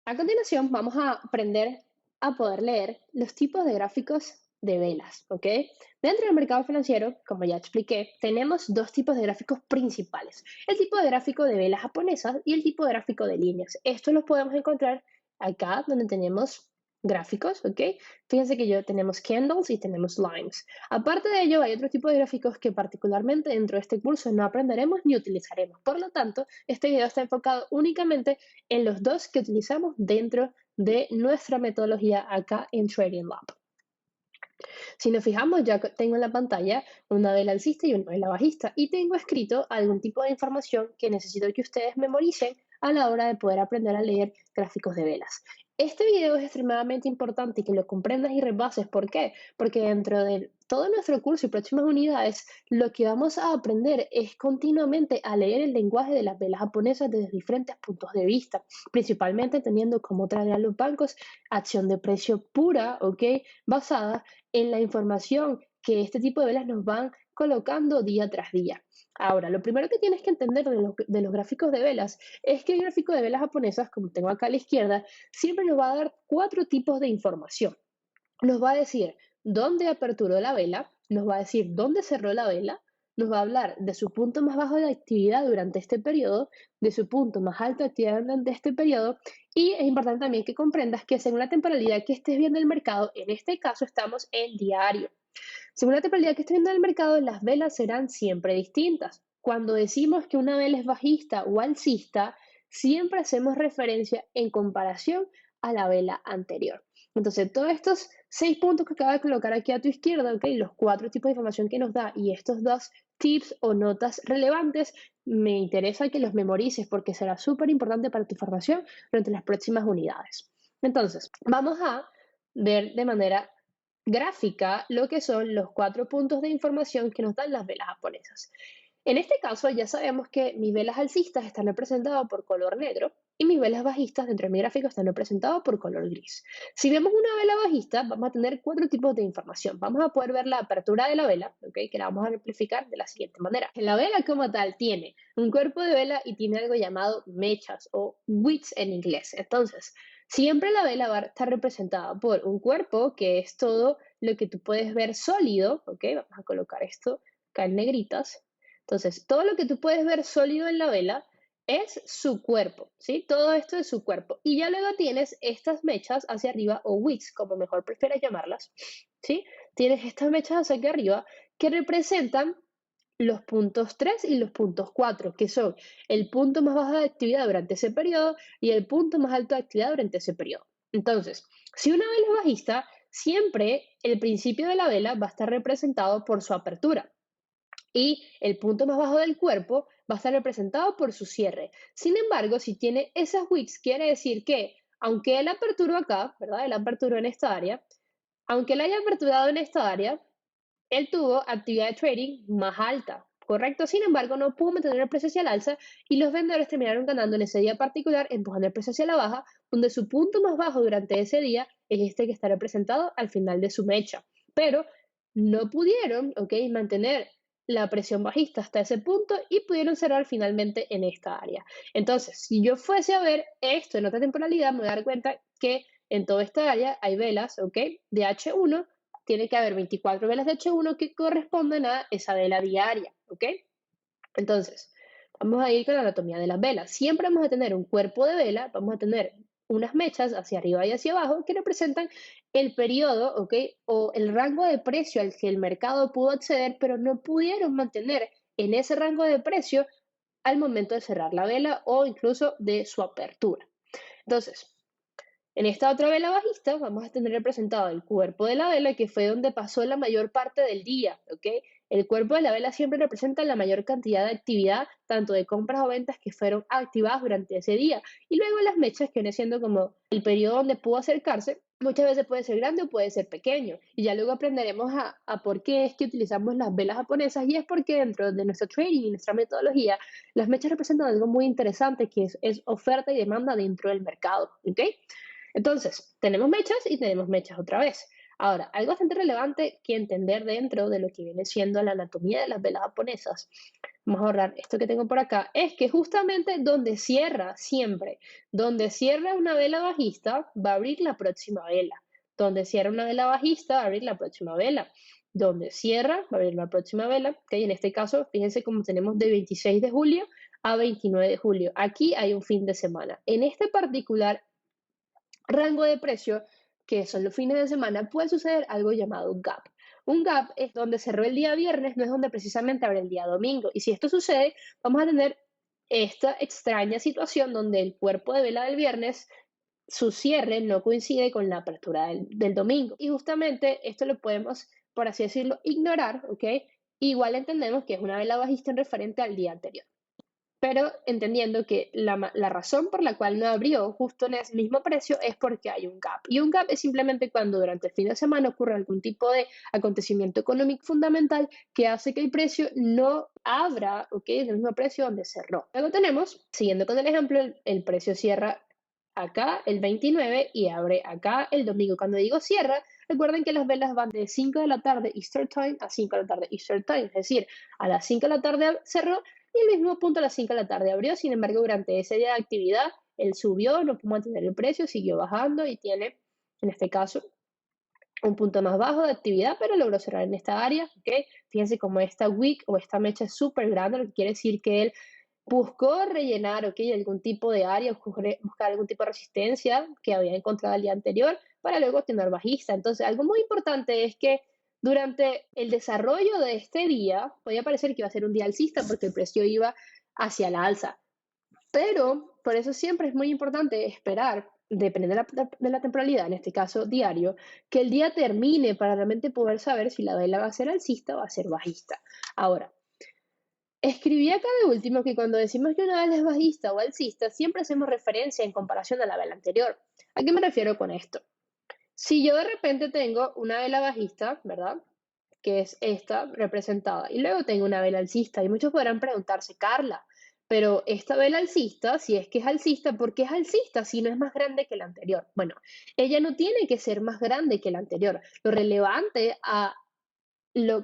A continuación, vamos a aprender a poder leer los tipos de gráficos de velas, ¿ok? Dentro del mercado financiero, como ya expliqué, tenemos dos tipos de gráficos principales. El tipo de gráfico de velas japonesas y el tipo de gráfico de líneas. Estos los podemos encontrar acá donde tenemos gráficos, ¿ok? Fíjense que tenemos candles y tenemos lines. Aparte de ello, hay otro tipo de gráficos que particularmente dentro de este curso no aprenderemos ni utilizaremos. Por lo tanto, este video está enfocado únicamente en los dos que utilizamos dentro de nuestra metodología acá en Trading Lab. Si nos fijamos, ya tengo en la pantalla una vela alcista y una vela bajista y tengo escrito algún tipo de información que necesito que ustedes memoricen a la hora de poder aprender a leer gráficos de velas. Este video es extremadamente importante que lo comprendas y repases. ¿Por qué? Porque dentro de todo nuestro curso y próximas unidades, lo que vamos a aprender es continuamente a leer el lenguaje de las velas japonesas desde diferentes puntos de vista, principalmente teniendo como traer a los bancos acción de precio pura, ¿ok? Basada en la información que este tipo de velas nos van colocando día tras día. Ahora, lo primero que tienes que entender de los gráficos de velas es que el gráfico de velas japonesas, como tengo acá a la izquierda, siempre nos va a dar cuatro tipos de información. Nos va a decir dónde aperturó la vela, nos va a decir dónde cerró la vela, nos va a hablar de su punto más bajo de actividad durante este periodo, de su punto más alto de actividad durante este periodo, y es importante también que comprendas que según la temporalidad que estés viendo el mercado, en este caso estamos en diario. Según la temporalidad que estés viendo el mercado, las velas serán siempre distintas. Cuando decimos que una vela es bajista o alcista, siempre hacemos referencia en comparación a la vela anterior. Entonces, todos estos 6 puntos que acabo de colocar aquí a tu izquierda, ¿ok? Los cuatro tipos de información que nos da y estos dos tips o notas relevantes, me interesa que los memorices porque será súper importante para tu formación durante las próximas unidades. Entonces, vamos a ver de manera gráfica lo que son los cuatro puntos de información que nos dan las velas japonesas. En este caso, ya sabemos que mis velas alcistas están representadas por color negro y mis velas bajistas dentro de mi gráfico están representadas por color gris. Si vemos una vela bajista, vamos a tener cuatro tipos de información. Vamos a poder ver la apertura de la vela, ¿okay? Que la vamos a amplificar de la siguiente manera. La vela como tal tiene un cuerpo de vela y tiene algo llamado mechas o wicks en inglés. Entonces, siempre la vela va a estar representada por un cuerpo que es todo lo que tú puedes ver sólido, ¿ok? Vamos a colocar esto acá en negritas. Entonces, todo lo que tú puedes ver sólido en la vela es su cuerpo, ¿sí? Todo esto es su cuerpo. Y ya luego tienes estas mechas hacia arriba, o wicks, como mejor prefieras llamarlas, ¿sí? Tienes estas mechas hacia arriba que representan los puntos 3 y los puntos 4, que son el punto más bajo de actividad durante ese periodo y el punto más alto de actividad durante ese periodo. Entonces, si una vela es bajista, siempre el principio de la vela va a estar representado por su apertura y el punto más bajo del cuerpo va a estar representado por su cierre. Sin embargo, si tiene esas wicks, quiere decir que aunque él aperturó acá, ¿verdad? Él aperturó en esta área, aunque él haya aperturado en esta área, él tuvo actividad de trading más alta, ¿correcto? Sin embargo, no pudo mantener el precio hacia el alza y los vendedores terminaron ganando en ese día particular, empujando el precio hacia la baja, donde su punto más bajo durante ese día es este que está representado al final de su mecha. Pero no pudieron, ¿ok?, mantener la presión bajista hasta ese punto y pudieron cerrar finalmente en esta área. Entonces, si yo fuese a ver esto en otra temporalidad, me voy a dar cuenta que en toda esta área hay velas, ¿ok?, de H1. Tiene que haber 24 velas de H1 que corresponden a esa vela diaria, ¿ok? Entonces, vamos a ir con la anatomía de las velas. Siempre vamos a tener un cuerpo de vela, vamos a tener unas mechas hacia arriba y hacia abajo que representan el periodo, ¿ok? O el rango de precio al que el mercado pudo acceder, pero no pudieron mantener en ese rango de precio al momento de cerrar la vela o incluso de su apertura. Entonces, en esta otra vela bajista vamos a tener representado el cuerpo de la vela, que fue donde pasó la mayor parte del día, ¿ok? El cuerpo de la vela siempre representa la mayor cantidad de actividad, tanto de compras o ventas que fueron activadas durante ese día. Y luego las mechas, que viene siendo como el periodo donde pudo acercarse, muchas veces puede ser grande o puede ser pequeño. Y ya luego aprenderemos a por qué es que utilizamos las velas japonesas y es porque dentro de nuestro trading y nuestra metodología, las mechas representan algo muy interesante que es oferta y demanda dentro del mercado, ¿ok? Entonces, tenemos mechas y tenemos mechas otra vez. Ahora, algo bastante relevante que entender dentro de lo que viene siendo la anatomía de las velas japonesas, vamos a ahorrar esto que tengo por acá, es que justamente donde cierra siempre, donde cierra una vela bajista, va a abrir la próxima vela. Donde cierra una vela bajista, va a abrir la próxima vela. Donde cierra, va a abrir la próxima vela. Que en este caso, fíjense cómo tenemos de 26 de julio a 29 de julio. Aquí hay un fin de semana. En este particular rango de precio, que son los fines de semana, puede suceder algo llamado un gap. Un gap es donde cerró el día viernes, no es donde precisamente abre el día domingo. Y si esto sucede, vamos a tener esta extraña situación donde el cuerpo de vela del viernes, su cierre no coincide con la apertura del domingo. Y justamente esto lo podemos, por así decirlo, ignorar, ¿ok? Igual entendemos que es una vela bajista en referente al día anterior, pero entendiendo que la razón por la cual no abrió justo en ese mismo precio es porque hay un gap. Y un gap es simplemente cuando durante el fin de semana ocurre algún tipo de acontecimiento económico fundamental que hace que el precio no abra, ¿ok?, en el mismo precio donde cerró. Luego tenemos, siguiendo con el ejemplo, el precio cierra acá el 29 y abre acá el domingo. Cuando digo cierra, recuerden que las velas van de 5 de la tarde Eastern Time a 5 de la tarde Eastern Time, es decir, a las 5 de la tarde cerró y el mismo punto a las 5 de la tarde abrió. Sin embargo, durante ese día de actividad, él subió, no pudo mantener el precio, siguió bajando y tiene, en este caso, un punto más bajo de actividad, pero logró cerrar en esta área, ¿ok? Fíjense cómo esta wick o esta mecha es súper grande, lo que quiere decir que él buscó rellenar, ¿ok?, algún tipo de área, buscar algún tipo de resistencia que había encontrado el día anterior para luego tener bajista. Entonces, algo muy importante es que durante el desarrollo de este día, podía parecer que iba a ser un día alcista porque el precio iba hacia la alza, pero por eso siempre es muy importante esperar, dependiendo de la temporalidad, en este caso diario, que el día termine para realmente poder saber si la vela va a ser alcista o va a ser bajista. Ahora, escribí acá de último que cuando decimos que una vela es bajista o alcista, siempre hacemos referencia en comparación a la vela anterior. ¿A qué me refiero con esto? Si yo de repente tengo una vela bajista, ¿verdad?, que es esta representada, y luego tengo una vela alcista, y muchos podrán preguntarse, Carla, pero esta vela alcista, si es que es alcista, ¿por qué es alcista si no es más grande que la anterior? Bueno, ella no tiene que ser más grande que la anterior. Lo relevante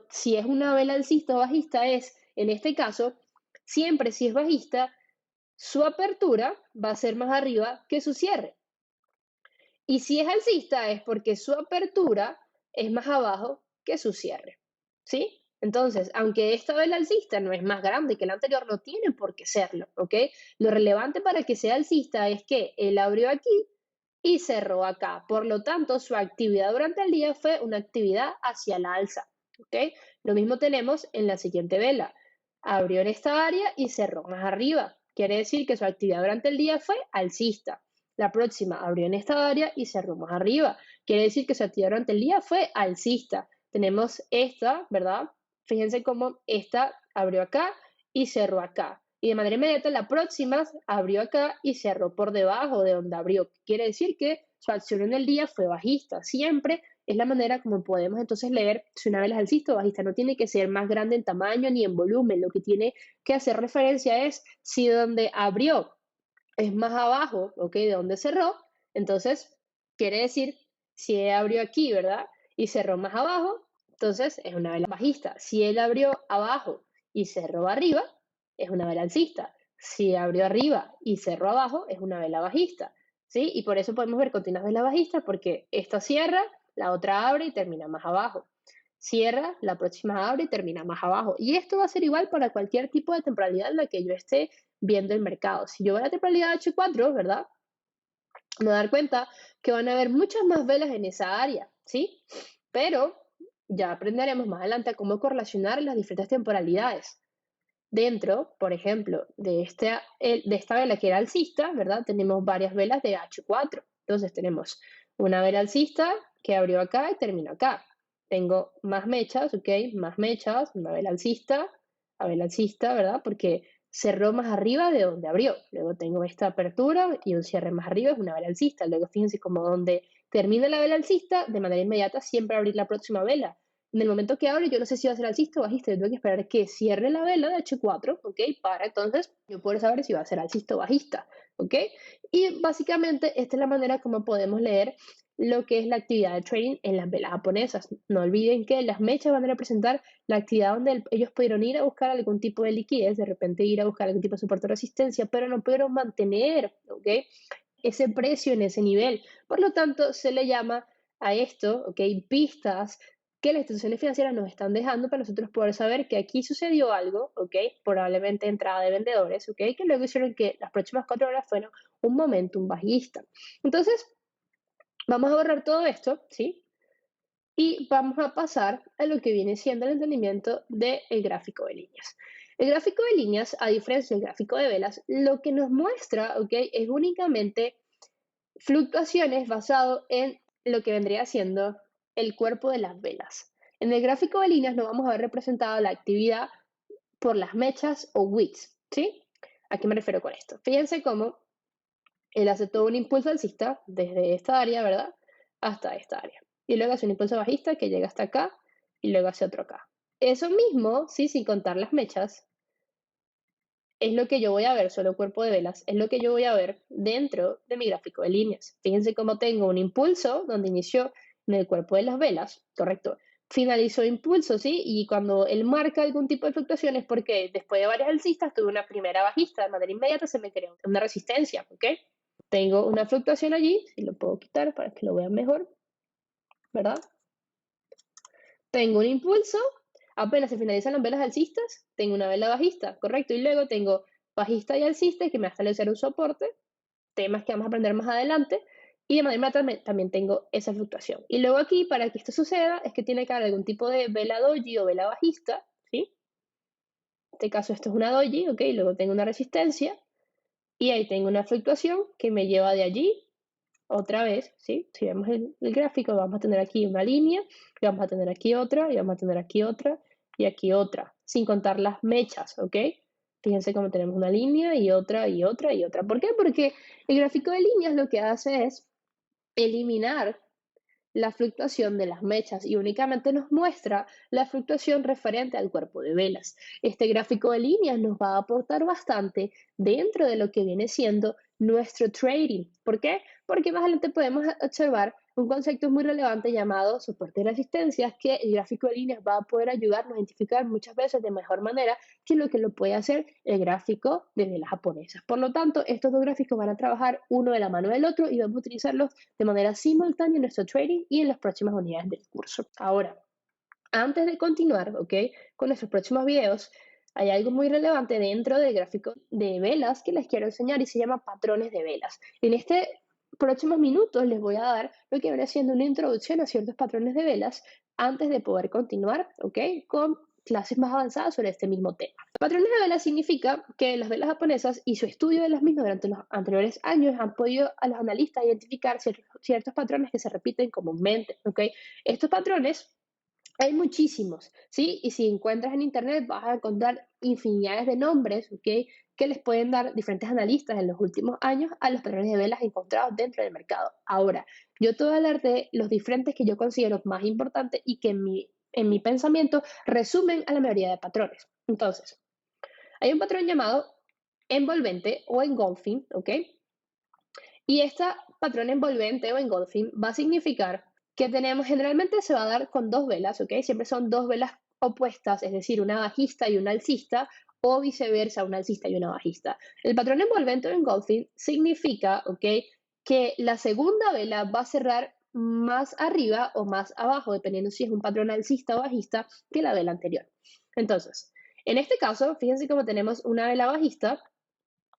si es una vela alcista o bajista es, en este caso, siempre si es bajista, su apertura va a ser más arriba que su cierre. Y si es alcista es porque su apertura es más abajo que su cierre, ¿sí? Entonces, aunque esta vela alcista no es más grande que la anterior, no tiene por qué serlo, ¿ok? Lo relevante para que sea alcista es que él abrió aquí y cerró acá. Por lo tanto, su actividad durante el día fue una actividad hacia la alza, ¿ok? Lo mismo tenemos en la siguiente vela. Abrió en esta área y cerró más arriba. Quiere decir que su actividad durante el día fue alcista. La próxima abrió en esta área y cerró más arriba. Quiere decir que su actividad durante el día fue alcista. Tenemos esta, ¿verdad? Fíjense cómo esta abrió acá y cerró acá. Y de manera inmediata la próxima abrió acá y cerró por debajo de donde abrió. Quiere decir que su acción en el día fue bajista. Siempre es la manera como podemos entonces leer si una vela es alcista o bajista. No tiene que ser más grande en tamaño ni en volumen. Lo que tiene que hacer referencia es si donde abrió es más abajo, ¿ok?, de donde cerró, entonces quiere decir, si él abrió aquí, ¿verdad?, y cerró más abajo, entonces es una vela bajista. Si él abrió abajo y cerró arriba, es una vela alcista. Si abrió arriba y cerró abajo, es una vela bajista, ¿sí? Y por eso podemos ver continuas velas bajistas, porque esta cierra, la otra abre y termina más abajo. Cierra, la próxima abre y termina más abajo. Y esto va a ser igual para cualquier tipo de temporalidad en la que yo esté viendo el mercado. Si yo veo la temporalidad H4, ¿verdad?, me voy a dar cuenta que van a haber muchas más velas en esa área, ¿sí? Pero ya aprenderemos más adelante a cómo correlacionar las diferentes temporalidades. Dentro, por ejemplo, de esta vela que era alcista, ¿verdad?, tenemos varias velas de H4. Entonces tenemos una vela alcista que abrió acá y terminó acá. Tengo más mechas, ¿ok? Más mechas, una vela alcista, ¿verdad? Porque cerró más arriba de donde abrió. Luego tengo esta apertura y un cierre más arriba, es una vela alcista. Luego fíjense como donde termina la vela alcista, de manera inmediata siempre abrir la próxima vela. En el momento que abre, yo no sé si va a ser alcista o bajista. Yo tengo que esperar que cierre la vela de H4, ¿ok? Para entonces yo poder saber si va a ser alcista o bajista, ¿ok? Y básicamente esta es la manera como podemos leer lo que es la actividad de trading en las velas japonesas. No olviden que las mechas van a representar la actividad donde ellos pudieron ir a buscar algún tipo de liquidez, de repente ir a buscar algún tipo de soporte o resistencia, pero no pudieron mantener, ¿ok? Ese precio en ese nivel. Por lo tanto, se le llama a esto, ¿ok? Pistas que las instituciones financieras nos están dejando para nosotros poder saber que aquí sucedió algo, ¿ok? Probablemente entrada de vendedores, ¿ok? Que luego hicieron que las próximas 4 horas fueron un momentum bajista. Entonces, vamos a borrar todo esto, ¿sí? Y vamos a pasar a lo que viene siendo el entendimiento del gráfico de líneas. El gráfico de líneas, a diferencia del gráfico de velas, lo que nos muestra, ¿ok? Es únicamente fluctuaciones basado en lo que vendría siendo el cuerpo de las velas. En el gráfico de líneas no vamos a ver representado la actividad por las mechas o wicks, ¿sí? ¿A qué me refiero con esto? Fíjense cómo él hace todo un impulso alcista desde esta área, ¿verdad? Hasta esta área. Y luego hace un impulso bajista que llega hasta acá y luego hace otro acá. Eso mismo, sí, sin contar las mechas, es lo que yo voy a ver, solo cuerpo de velas, es lo que yo voy a ver dentro de mi gráfico de líneas. Fíjense cómo tengo un impulso donde inició en el cuerpo de las velas, ¿correcto? Finalizó impulso, ¿sí? Y cuando él marca algún tipo de fluctuaciones, porque después de varias alcistas tuve una primera bajista, de manera inmediata se me creó una resistencia, ¿ok? Tengo una fluctuación allí, si lo puedo quitar para que lo vean mejor, ¿verdad? Tengo un impulso, apenas se finalizan las velas alcistas, tengo una vela bajista, correcto, y luego tengo bajista y alcista que me va a establecer un soporte, temas que vamos a aprender más adelante, y de manera inmediata también tengo esa fluctuación. Y luego aquí, para que esto suceda, es que tiene que haber algún tipo de vela doji o vela bajista, ¿sí? En este caso esto es una doji, ¿ok? Luego tengo una resistencia, y ahí tengo una fluctuación que me lleva de allí otra vez, ¿sí? Si vemos el gráfico, vamos a tener aquí una línea, y vamos a tener aquí otra, y vamos a tener aquí otra, y aquí otra, sin contar las mechas, ¿ok? Fíjense cómo tenemos una línea y otra y otra y otra. ¿Por qué? Porque el gráfico de líneas lo que hace es eliminar la fluctuación de las mechas y únicamente nos muestra la fluctuación referente al cuerpo de velas. Este gráfico de líneas nos va a aportar bastante dentro de lo que viene siendo nuestro trading. ¿Por qué? Porque más adelante podemos observar un concepto muy relevante llamado soporte y resistencias que el gráfico de líneas va a poder ayudarnos a identificar muchas veces de mejor manera que lo puede hacer el gráfico de velas japonesas. Por lo tanto, estos dos gráficos van a trabajar uno de la mano del otro y vamos a utilizarlos de manera simultánea en nuestro trading y en las próximas unidades del curso. Ahora, antes de continuar, ¿ok? Con nuestros próximos videos, hay algo muy relevante dentro del gráfico de velas que les quiero enseñar y se llama patrones de velas. En este próximos minutos les voy a dar lo que viene siendo una introducción a ciertos patrones de velas antes de poder continuar, ¿ok? Con clases más avanzadas sobre este mismo tema. Patrones de velas significa que las velas japonesas y su estudio de las mismas durante los anteriores años han podido a los analistas identificar ciertos patrones que se repiten comúnmente, ¿ok? Estos patrones hay muchísimos, ¿sí? Y si encuentras en internet vas a encontrar infinidades de nombres, ¿ok? Que les pueden dar diferentes analistas en los últimos años a los patrones de velas encontrados dentro del mercado. Ahora, yo te voy a hablar de los diferentes que yo considero más importantes y que en mi pensamiento resumen a la mayoría de patrones. Entonces, hay un patrón llamado envolvente o engulfing, ¿ok? Y este patrón envolvente o engulfing va a significar que tenemos, generalmente se va a dar con dos velas, ¿ok? Siempre son dos velas opuestas, es decir, una bajista y una alcista, o viceversa, una alcista y una bajista. El patrón envolvente o engulfing significa, ¿ok? Que la segunda vela va a cerrar más arriba o más abajo, dependiendo si es un patrón alcista o bajista, que la vela anterior. Entonces, en este caso, fíjense cómo tenemos una vela bajista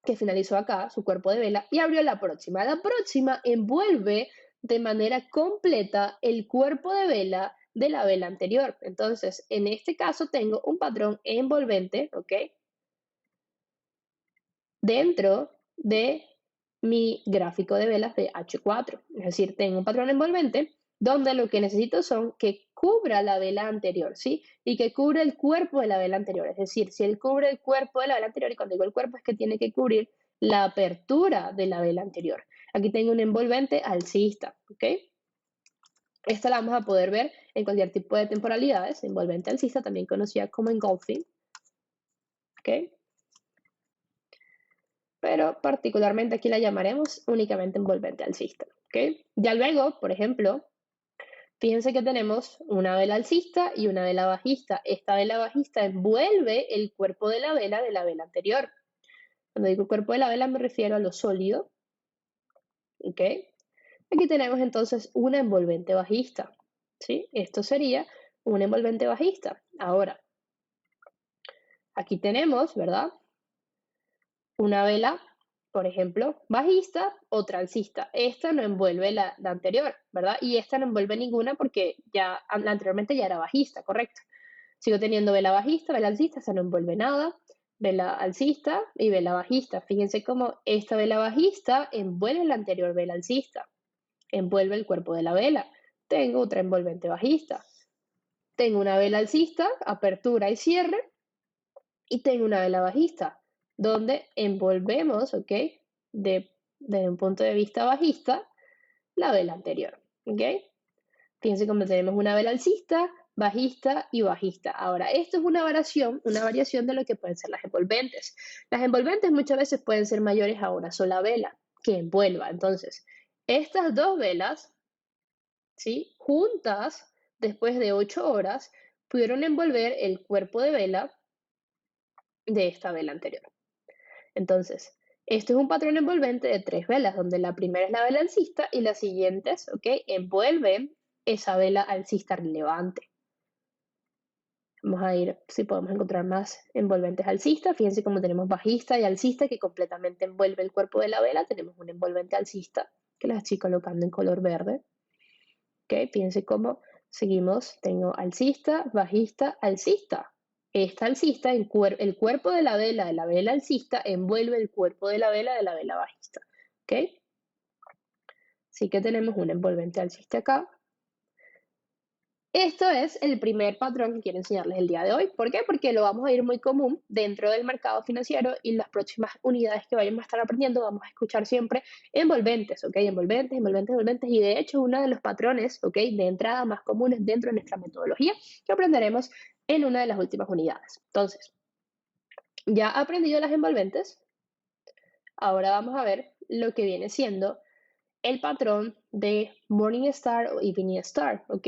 que finalizó acá, su cuerpo de vela, y abrió la próxima. La próxima envuelve de manera completa el cuerpo de vela de la vela anterior. Entonces, en este caso tengo un patrón envolvente, ¿ok? Dentro de mi gráfico de velas de H4. Es decir, tengo un patrón envolvente donde lo que necesito son que cubra la vela anterior, ¿sí? Y que cubra el cuerpo de la vela anterior. Es decir, si él cubre el cuerpo de la vela anterior, y cuando digo el cuerpo es que tiene que cubrir la apertura de la vela anterior. Aquí tengo un envolvente alcista, ¿ok? Esta la vamos a poder ver en cualquier tipo de temporalidades, envolvente alcista, también conocida como engulfing, ¿ok? Pero particularmente aquí la llamaremos únicamente envolvente alcista. ¿ok? Ya luego, por ejemplo, fíjense que tenemos una vela alcista y una vela bajista. Esta vela bajista envuelve el cuerpo de la vela anterior. Cuando digo cuerpo de la vela me refiero a lo sólido, ¿ok? Aquí tenemos entonces una envolvente bajista, ¿sí? Esto sería un envolvente bajista. Ahora, aquí tenemos, ¿verdad? Una vela, por ejemplo, bajista o transista. Esta no envuelve la anterior, ¿verdad? Y esta no envuelve ninguna porque ya la anteriormente ya era bajista, ¿correcto? Sigo teniendo vela bajista, vela alcista, esta no envuelve nada. Vela alcista y vela bajista. Fíjense cómo esta vela bajista envuelve la anterior vela alcista, envuelve el cuerpo de la vela. Tengo otra envolvente bajista. Tengo una vela alcista, apertura y cierre, y tengo una vela bajista, donde envolvemos, ¿ok? Desde un punto de vista bajista, la vela anterior, ¿ok? Fíjense cómo tenemos una vela alcista, bajista y bajista. Ahora, esto es una variación de lo que pueden ser las envolventes. Las envolventes muchas veces pueden ser mayores a una sola vela que envuelva. Entonces, estas dos velas, ¿sí? Juntas, después de 8 horas, pudieron envolver el cuerpo de vela de esta vela anterior. Entonces, esto es un patrón envolvente de 3 velas, donde la primera es la vela alcista y las siguientes, ¿ok? Envuelven esa vela alcista relevante. Vamos a ir, si podemos encontrar más envolventes alcistas. Fíjense cómo tenemos bajista y alcista que completamente envuelve el cuerpo de la vela. Tenemos un envolvente alcista que las estoy colocando en color verde. ¿Ok? Fíjense cómo seguimos. Tengo alcista, bajista, alcista. Esta alcista, el cuerpo de la vela alcista, envuelve el cuerpo de la vela bajista. ¿Ok? Así que tenemos un envolvente alcista acá. Esto es el primer patrón que quiero enseñarles el día de hoy. ¿Por qué? Porque lo vamos a ir muy común dentro del mercado financiero y las próximas unidades que vayamos a estar aprendiendo vamos a escuchar siempre envolventes, ¿ok? Envolventes, envolventes, envolventes. Y de hecho uno de los patrones, ¿ok? De entrada más comunes dentro de nuestra metodología que aprenderemos en una de las últimas unidades. Entonces, ya aprendido las envolventes, ahora vamos a ver lo que viene siendo el patrón de Morning Star o Evening Star, ¿ok?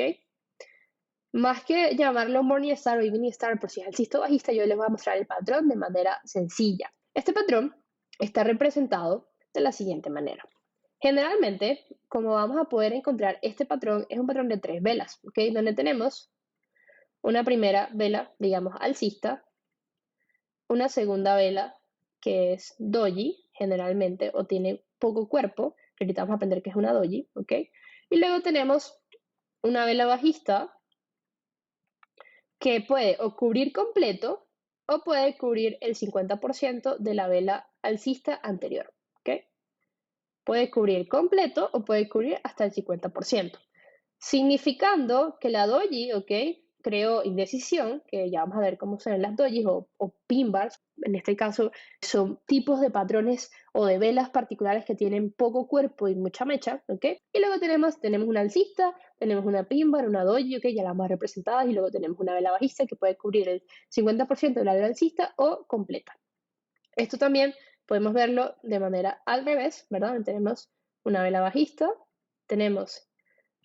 Más que llamarlo Morning Star o Evening Star por si es alcista o bajista, yo les voy a mostrar el patrón de manera sencilla. Este patrón está representado de la siguiente manera. Generalmente, como vamos a poder encontrar este patrón, es un patrón de 3 velas, ¿ok? Donde tenemos una primera vela, digamos, alcista, una segunda vela que es doji, generalmente, o tiene poco cuerpo, que ahorita vamos a aprender que es una doji, ¿ok? Y luego tenemos una vela bajista, que puede o cubrir completo o puede cubrir el 50% de la vela alcista anterior, ¿ok? Puede cubrir completo o puede cubrir hasta el 50%, significando que la doji, ¿ok? Creó indecisión, que ya vamos a ver cómo son las dojis o pin bars. En este caso son tipos de patrones o de velas particulares que tienen poco cuerpo y mucha mecha, ¿ok? Y luego tenemos una alcista, tenemos una pin bar, una doji, ¿ok? Ya las más representadas, y luego tenemos una vela bajista que puede cubrir el 50% de la vela alcista o completa. Esto también podemos verlo de manera al revés, ¿verdad? Tenemos una vela bajista, tenemos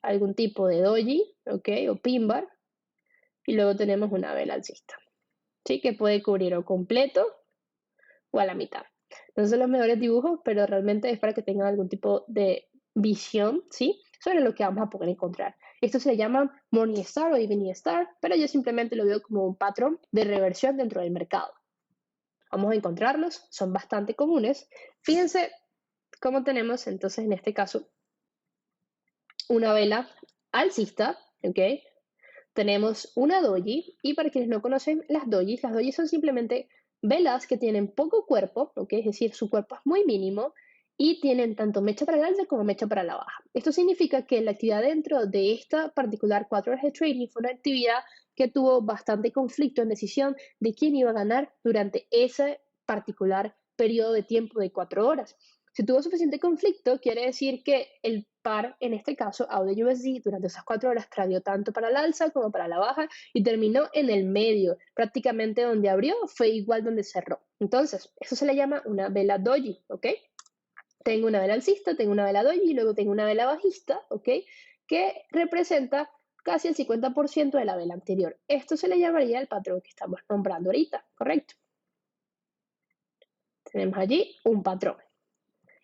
algún tipo de doji, ¿ok? O pin bar, y luego tenemos una vela alcista, ¿sí? Que puede cubrir o completo o a la mitad. No son los mejores dibujos, pero realmente es para que tengan algún tipo de visión, ¿sí? Sobre lo que vamos a poder encontrar. Esto se llama Morning Star o Evening Star, pero yo simplemente lo veo como un patrón de reversión dentro del mercado. Vamos a encontrarlos, son bastante comunes. Fíjense cómo tenemos entonces en este caso una vela alcista, ¿ok? Tenemos una doji, y para quienes no conocen las dojis son simplemente velas que tienen poco cuerpo, ¿ok? Es decir, su cuerpo es muy mínimo y tienen tanto mecha para el alza como mecha para la baja. Esto significa que la actividad dentro de esta particular 4 horas de trading fue una actividad que tuvo bastante conflicto en decisión de quién iba a ganar durante ese particular periodo de tiempo de 4 horas. Si tuvo suficiente conflicto, quiere decir que el par, en este caso, AUD USD, durante esas 4 horas tradeó tanto para la alza como para la baja y terminó en el medio, prácticamente donde abrió fue igual donde cerró. Entonces, eso se le llama una vela doji, ¿ok? tengo una vela alcista, tengo una vela doji y luego tengo una vela bajista, ¿ok? Que representa casi el 50% de la vela anterior. Esto se le llamaría el patrón que estamos nombrando ahorita, ¿correcto? Tenemos allí un patrón.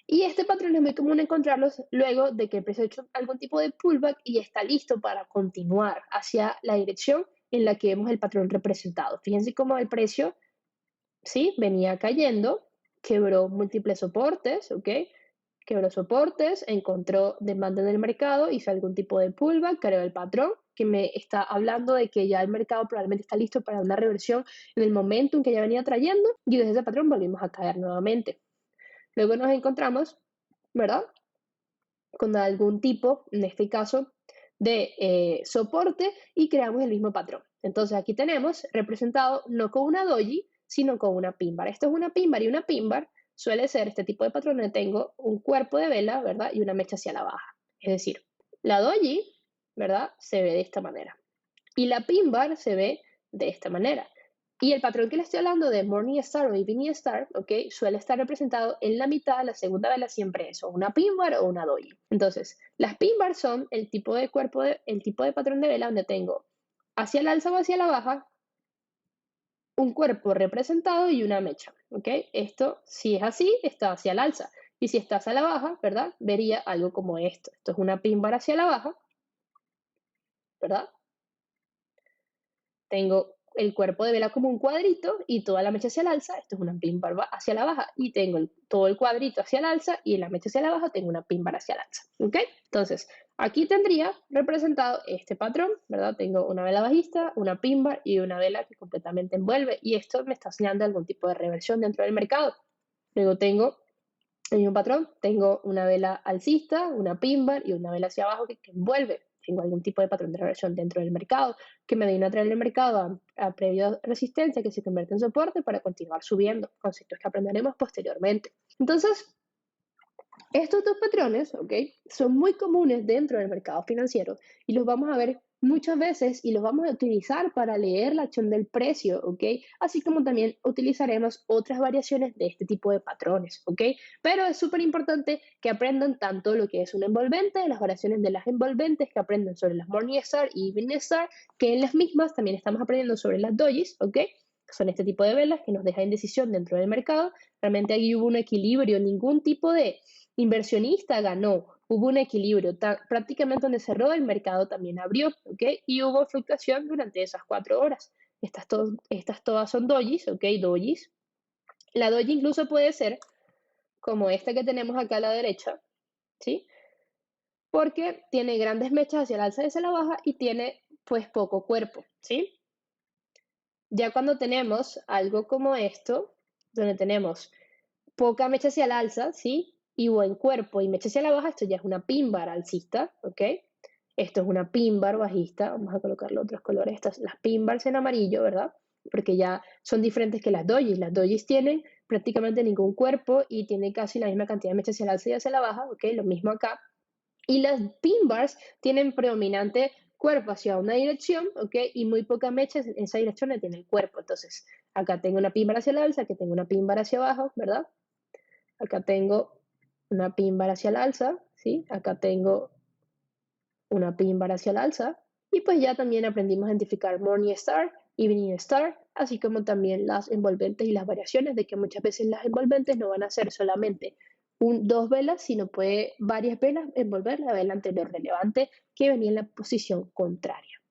Y este patrón es muy común encontrarlos luego de que el precio ha hecho algún tipo de pullback y está listo para continuar hacia la dirección en la que vemos el patrón representado. Fíjense cómo el precio, ¿sí? Venía cayendo, quebró múltiples soportes, ¿ok? Quebró soportes, encontró demanda en el mercado, hizo algún tipo de pullback, creó el patrón, que me está hablando de que ya el mercado probablemente está listo para una reversión en el momento en que ya venía trayendo, y desde ese patrón volvimos a caer nuevamente. Luego nos encontramos, ¿verdad? Con algún tipo, en este caso, de soporte y creamos el mismo patrón. Entonces aquí tenemos representado no con una doji, sino con una pin bar. Esto es una pin bar y una pin bar suele ser este tipo de patrón donde tengo un cuerpo de vela, ¿verdad? Y una mecha hacia la baja. Es decir, la doji, ¿verdad? Se ve de esta manera. Y la pin bar se ve de esta manera. Y el patrón que le estoy hablando de Morning Star o Evening Star, ¿ok? Suele estar representado en la mitad, la segunda vela siempre es o una pin bar o una doji. Entonces, las pin bars son el tipo de cuerpo, el tipo de patrón de vela donde tengo hacia el alza o hacia la baja un cuerpo representado y una mecha, ¿ok? Esto, si es así, está hacia el alza. Y si está hacia la baja, ¿verdad? Vería algo como esto. Esto es una pin bar hacia la baja, ¿verdad? Tengo el cuerpo de vela como un cuadrito y toda la mecha hacia el alza, esto es una pin bar hacia la baja, y tengo todo el cuadrito hacia el alza y en la mecha hacia la baja tengo una pin bar hacia el alza, ¿ok? Entonces, aquí tendría representado este patrón, ¿verdad? Tengo una vela bajista, una pin bar y una vela que completamente envuelve, y esto me está señalando algún tipo de reversión dentro del mercado. Luego tengo el mismo patrón, tengo una vela alcista, una pin bar y una vela hacia abajo que envuelve. Tengo algún tipo de patrón de reversión dentro del mercado que me viene a traer el mercado a previa resistencia que se convierte en soporte para continuar subiendo, conceptos que aprenderemos posteriormente. Entonces, estos dos patrones, ¿ok? Son muy comunes dentro del mercado financiero y los vamos a ver muchas veces y los vamos a utilizar para leer la acción del precio, ¿ok? Así como también utilizaremos otras variaciones de este tipo de patrones, ¿ok? Pero es súper importante que aprendan tanto lo que es un envolvente, las variaciones de las envolventes, que aprendan sobre las Morningstar y Evening Star, que en las mismas también estamos aprendiendo sobre las dojis, ¿ok? Son este tipo de velas que nos dejan indecisión dentro del mercado. Realmente aquí hubo un equilibrio, ningún tipo de inversionista ganó, hubo un equilibrio, prácticamente donde cerró el mercado también abrió, ¿ok? Y hubo fluctuación durante esas 4 horas. Estas todas son dojis, ¿ok? Dojis. La doji incluso puede ser como esta que tenemos acá a la derecha, ¿sí? Porque tiene grandes mechas hacia el alza y hacia la baja y tiene pues poco cuerpo, ¿sí? Ya cuando tenemos algo como esto, donde tenemos poca mecha hacia el alza, ¿sí? Y buen cuerpo y mecha hacia la baja, esto ya es una pin bar alcista, ¿ok? Esto es una pin bar bajista, vamos a colocarle otros colores, estas, las pin bars en amarillo, ¿verdad? Porque ya son diferentes que las dojis tienen prácticamente ningún cuerpo y tienen casi la misma cantidad de mecha hacia el alza y hacia la baja, ¿ok? Lo mismo acá. Y las pin bars tienen predominante cuerpo hacia una dirección, ¿ok? Y muy poca mecha en esa dirección le tiene el cuerpo. Entonces, acá tengo una pin bar hacia el alza, aquí tengo una pin bar hacia abajo, ¿verdad? Acá tengo una pin bar hacia el alza, ¿sí? Acá tengo una pin bar hacia el alza. Y pues ya también aprendimos a identificar Morning Star, Evening Star, así como también las envolventes y las variaciones de que muchas veces las envolventes no van a ser solamente dos velas, sino puede varias velas envolver la vela anterior relevante que venía en la posición contraria.